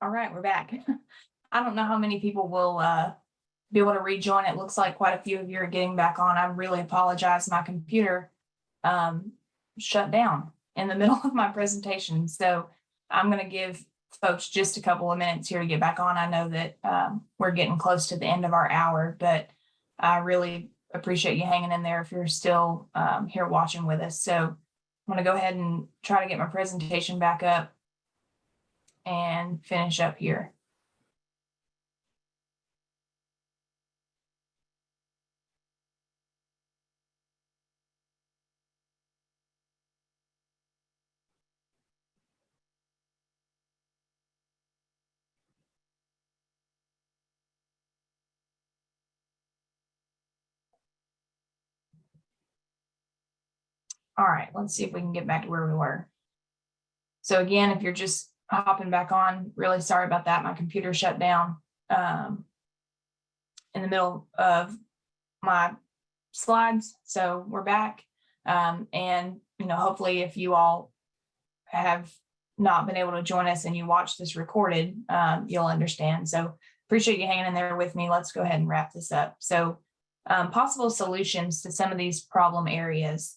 All right, we're back. I don't know how many people will be able to rejoin. It looks like quite a few of you are getting back on. I really apologize. My computer um, shut down in the middle of my presentation. So I'm going to give folks just a couple of minutes here to get back on. I know that we're getting close to the end of our hour, but I really appreciate you hanging in there if you're still here watching with us. So I'm going to go ahead and try to get my presentation back up and finish up here. All right, let's see if we can get back to where we were. So again, if you're just hopping back on, really sorry about that. My computer shut down in the middle of my slides. So we're back. And, hopefully if you all have not been able to join us and you watch this recorded, you'll understand. So appreciate you hanging in there with me. Let's go ahead and wrap this up. So possible solutions to some of these problem areas.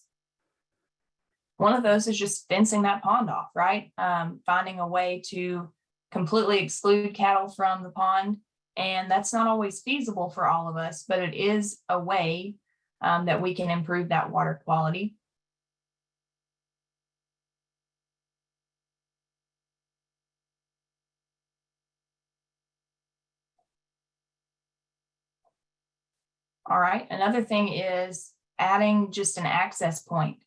One of those is just fencing that pond off, right? Finding a way to completely exclude cattle from the pond. And that's not always feasible for all of us, but it is a way that we can improve that water quality. All right, another thing is adding just an access point.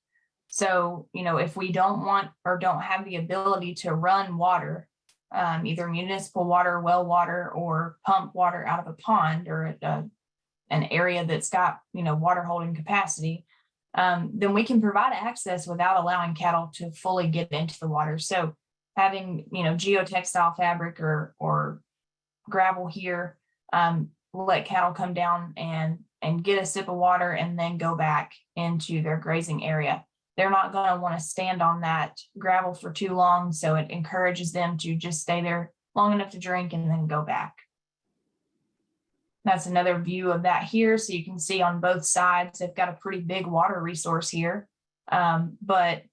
So, if we don't want or don't have the ability to run water, either municipal water, well water, or pump water out of a pond or an area that's got, water holding capacity, then we can provide access without allowing cattle to fully get into the water. So having, geotextile fabric or gravel here, let cattle come down and get a sip of water and then go back into their grazing area. They're not going to want to stand on that gravel for too long. So it encourages them to just stay there long enough to drink and then go back. That's another view of that here. So you can see on both sides, they've got a pretty big water resource here. But,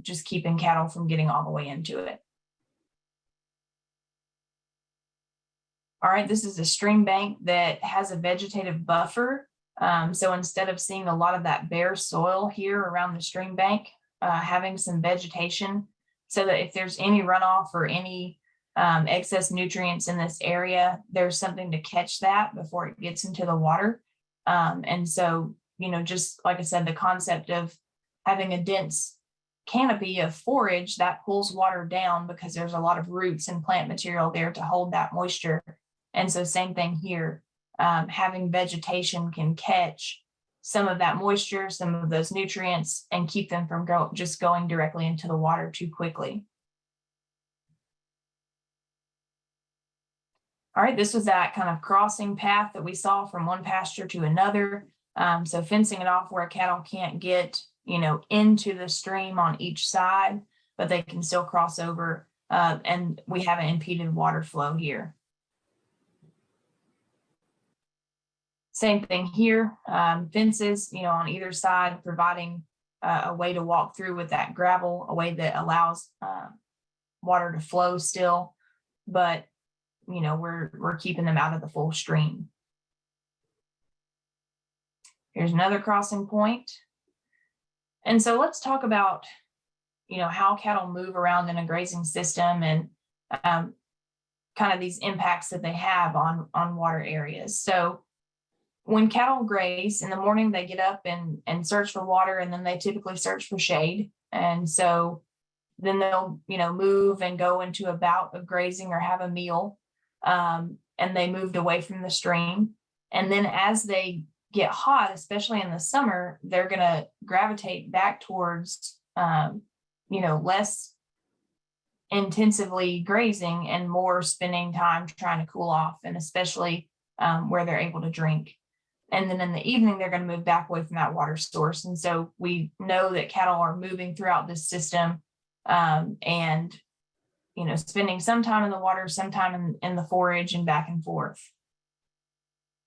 just keeping cattle from getting all the way into it. All right, this is a stream bank that has a vegetative buffer. So instead of seeing a lot of that bare soil here around the stream bank, having some vegetation so that if there's any runoff or any excess nutrients in this area, there's something to catch that before it gets into the water. And so, just like I said, the concept of having a dense canopy of forage that pulls water down because there's a lot of roots and plant material there to hold that moisture. And so same thing here. Having vegetation can catch some of that moisture, some of those nutrients, and keep them from just going directly into the water too quickly. All right, this was that kind of crossing path that we saw from one pasture to another. So fencing it off where cattle can't get, into the stream on each side, but they can still cross over, and we haven't impeded water flow here. Same thing here, fences, on either side, providing a way to walk through with that gravel, a way that allows water to flow still, but we're keeping them out of the full stream. Here's another crossing point. And so let's talk about, how cattle move around in a grazing system and kind of these impacts that they have on water areas. So when cattle graze in the morning, they get up and search for water, and then they typically search for shade. And so then they'll, move and go into a bout of grazing or have a meal, and they moved away from the stream. And then as they get hot, especially in the summer, they're going to gravitate back towards, less intensively grazing and more spending time trying to cool off, and especially where they're able to drink. And then in the evening, they're going to move back away from that water source. And so we know that cattle are moving throughout this system, and, spending some time in the water, some time in the forage and back and forth.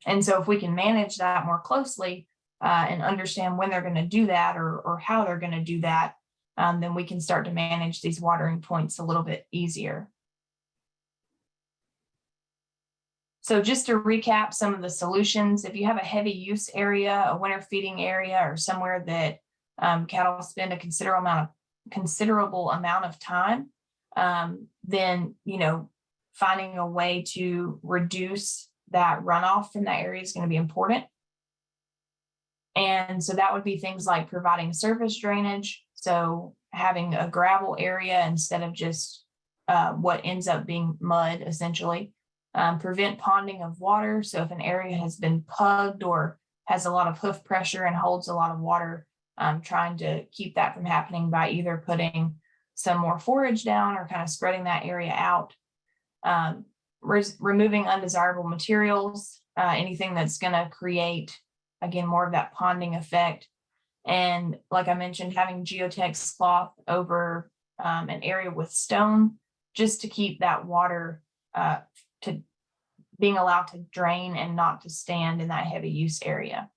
And so if we can manage that more closely and understand when they're going to do that or how they're going to do that, then we can start to manage these watering points a little bit easier. So just to recap some of the solutions, if you have a heavy use area, a winter feeding area, or somewhere that cattle spend a considerable amount of time, then, finding a way to reduce that runoff from that area is going to be important. And so that would be things like providing surface drainage. So having a gravel area instead of just what ends up being mud, essentially. Prevent ponding of water. So if an area has been pugged or has a lot of hoof pressure and holds a lot of water, trying to keep that from happening by either putting some more forage down or kind of spreading that area out. Removing undesirable materials, anything that's going to create, again, more of that ponding effect. And like I mentioned, having geotex cloth over an area with stone, just to keep that water to being allowed to drain and not to stand in that heavy use area.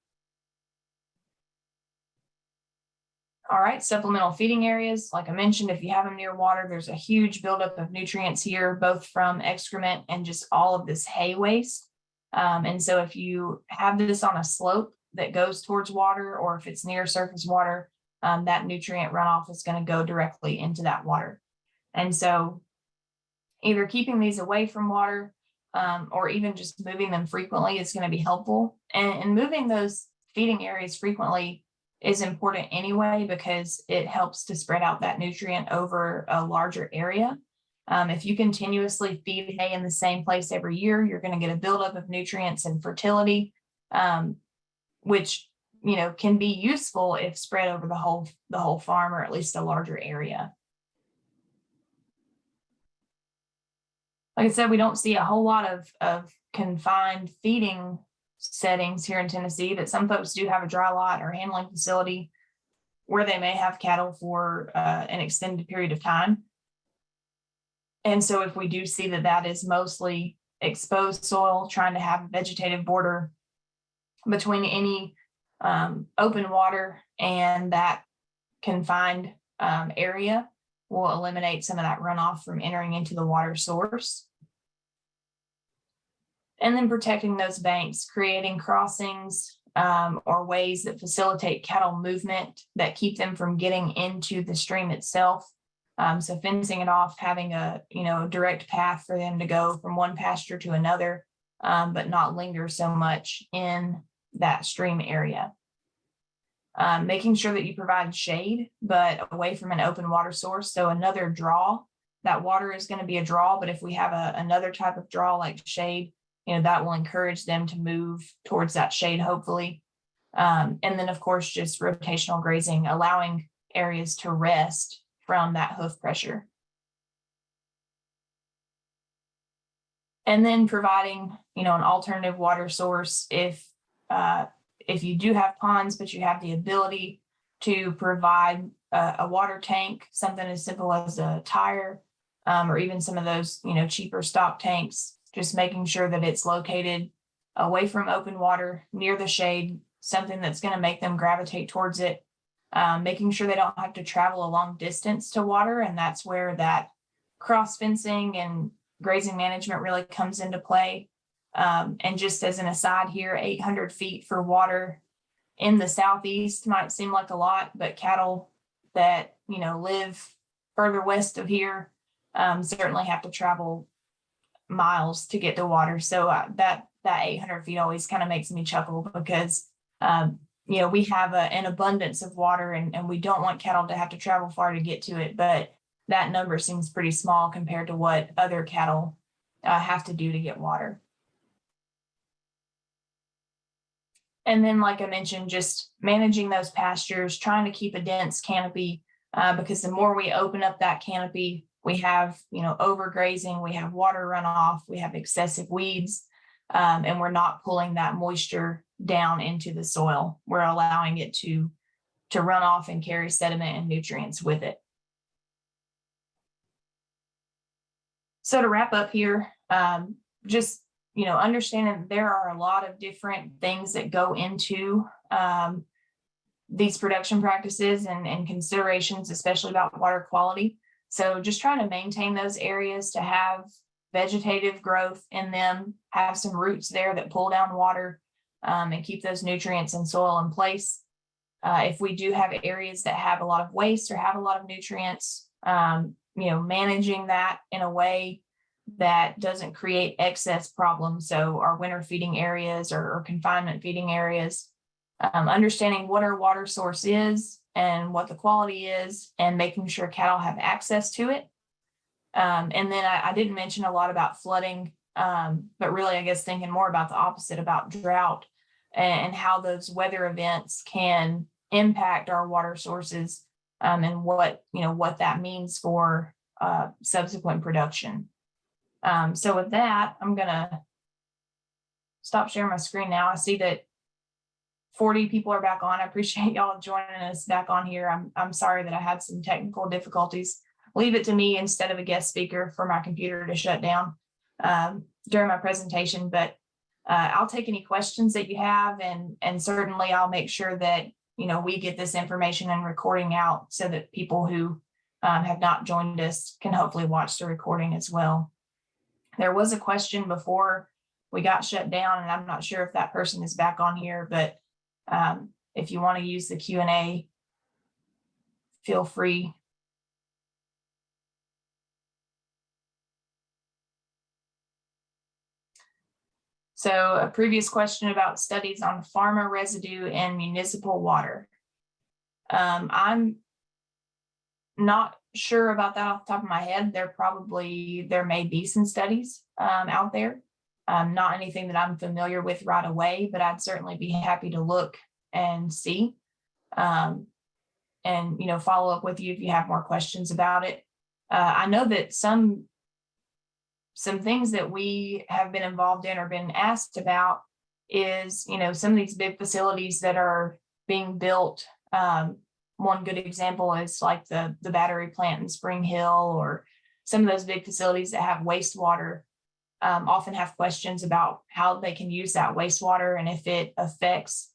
All right, supplemental feeding areas. Like I mentioned, if you have them near water, there's a huge buildup of nutrients here, both from excrement and just all of this hay waste. And so if you have this on a slope that goes towards water, or if it's near surface water, that nutrient runoff is going to go directly into that water. And so either keeping these away from water or even just moving them frequently is going to be helpful. And moving those feeding areas frequently is important anyway, because it helps to spread out that nutrient over a larger area. If you continuously feed hay in the same place every year, you're going to get a buildup of nutrients and fertility, which can be useful if spread over the whole farm, or at least a larger area. Like I said, we don't see a whole lot of confined feeding settings here in Tennessee, but some folks do have a dry lot or handling facility where they may have cattle for an extended period of time. And so if we do see that is mostly exposed soil, trying to have a vegetative border between any open water and that confined area will eliminate some of that runoff from entering into the water source. And then protecting those banks, creating crossings or ways that facilitate cattle movement that keep them from getting into the stream itself. So fencing it off, having a direct path for them to go from one pasture to another, but not linger so much in that stream area. Making sure that you provide shade, but away from an open water source. So another draw, that water is going to be a draw, but if we have another type of draw like shade, that will encourage them to move towards that shade, hopefully. And then, of course, just rotational grazing, allowing areas to rest from that hoof pressure. And then providing, an alternative water source if you do have ponds, but you have the ability to provide a water tank, something as simple as a tire, or even some of those, cheaper stock tanks, just making sure that it's located away from open water, near the shade, something that's going to make them gravitate towards it, making sure they don't have to travel a long distance to water. And that's where that cross fencing and grazing management really comes into play. And just as an aside here, 800 feet for water in the Southeast might seem like a lot, but cattle that, live further west of here certainly have to travel miles to get to water. So that 800 feet always kind of makes me chuckle, because, we have an abundance of water and we don't want cattle to have to travel far to get to it. But that number seems pretty small compared to what other cattle have to do to get water. And then, like I mentioned, just managing those pastures, trying to keep a dense canopy, because the more we open up that canopy, we have, overgrazing, we have water runoff, we have excessive weeds, and we're not pulling that moisture down into the soil. We're allowing it to run off and carry sediment and nutrients with it. So to wrap up here, just, understanding there are a lot of different things that go into these production practices and considerations, especially about water quality. So just trying to maintain those areas to have vegetative growth in them, have some roots there that pull down water and keep those nutrients and soil in place. If we do have areas that have a lot of waste or have a lot of nutrients, managing that in a way that doesn't create excess problems. So our winter feeding areas or confinement feeding areas, understanding what our water source is and what the quality is, and making sure cattle have access to it. And then I didn't mention a lot about flooding, but really, I guess thinking more about the opposite, about drought and how those weather events can impact our water sources, and what that means for subsequent production. So with that, I'm gonna stop sharing my screen now. I see that 40 people are back on. I appreciate y'all joining us back on here. I'm sorry that I had some technical difficulties. Leave it to me instead of a guest speaker for my computer to shut down during my presentation. But I'll take any questions that you have, and certainly I'll make sure that we get this information and recording out so that people who have not joined us can hopefully watch the recording as well. There was a question before we got shut down, and I'm not sure if that person is back on here, but if you want to use the Q&A, feel free. So a previous question about studies on pharma residue and municipal water. I'm not sure about that off the top of my head. There may be some studies out there. Not anything that I'm familiar with right away, but I'd certainly be happy to look and see, and follow up with you if you have more questions about it. I know that some things that we have been involved in or been asked about is, some of these big facilities that are being built. One good example is like the battery plant in Spring Hill, or some of those big facilities that have wastewater. Often have questions about how they can use that wastewater and if it affects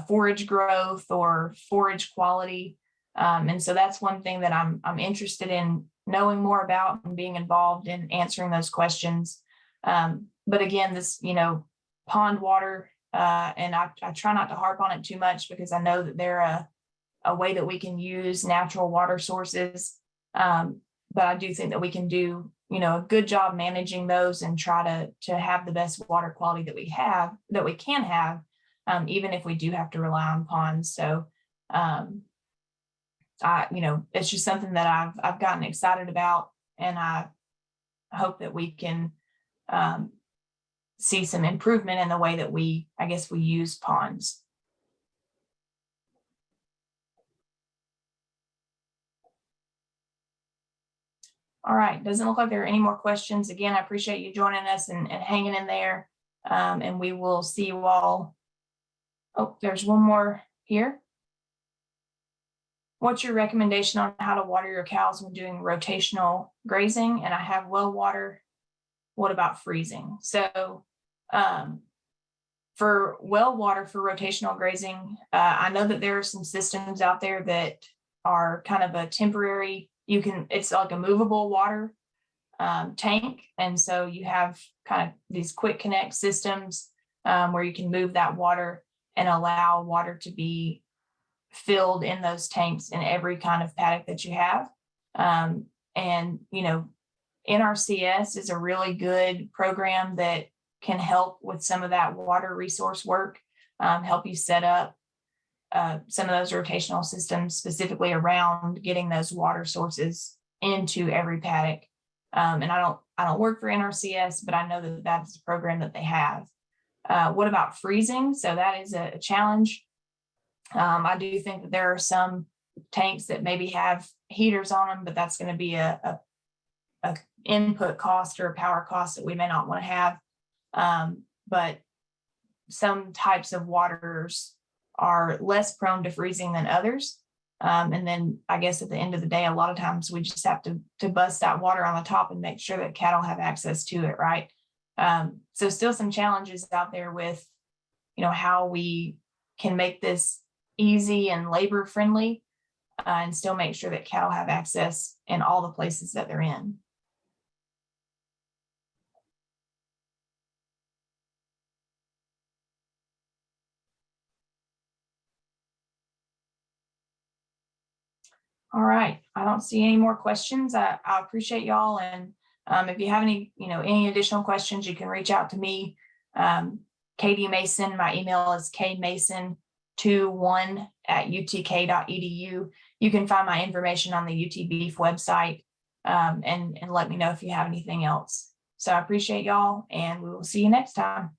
forage growth or forage quality. And so that's one thing that I'm interested in knowing more about and being involved in answering those questions. But again, this, pond water, and I try not to harp on it too much because I know that they're a way that we can use natural water sources. But I do think that we can do a good job managing those and try to have the best water quality that we can have, even if we do have to rely on ponds. So it's just something that I've gotten excited about, and I hope that we can see some improvement in the way that we use ponds. All right, doesn't look like there are any more questions. Again, I appreciate you joining us and hanging in there. And we will see you all. Oh, there's one more here. What's your recommendation on how to water your cows when doing rotational grazing? And I have well water. What about freezing? So for well water for rotational grazing, I know that there are some systems out there that are kind of a temporary, it's like a movable water tank. And so you have kind of these quick connect systems where you can move that water and allow water to be filled in those tanks in every kind of paddock that you have. And, NRCS is a really good program that can help with some of that water resource work, help you set up some of those rotational systems specifically around getting those water sources into every paddock. And I don't work for NRCS, but I know that that's a program that they have. What about freezing? So that is a challenge. I do think that there are some tanks that maybe have heaters on them, but that's going to be a input cost or a power cost that we may not want to have. But some types of waters are less prone to freezing than others. And then I guess at the end of the day, a lot of times we just have to bust that water on the top and make sure that cattle have access to it, right? So still some challenges out there with, how we can make this easy and labor friendly, and still make sure that cattle have access in all the places that they're in. All right, I don't see any more questions. I appreciate y'all. And if you have any additional questions, you can reach out to me. Katie Mason, my email is kmason21@utk.edu. You can find my information on the UT Beef website, and let me know if you have anything else. So I appreciate y'all, and we will see you next time.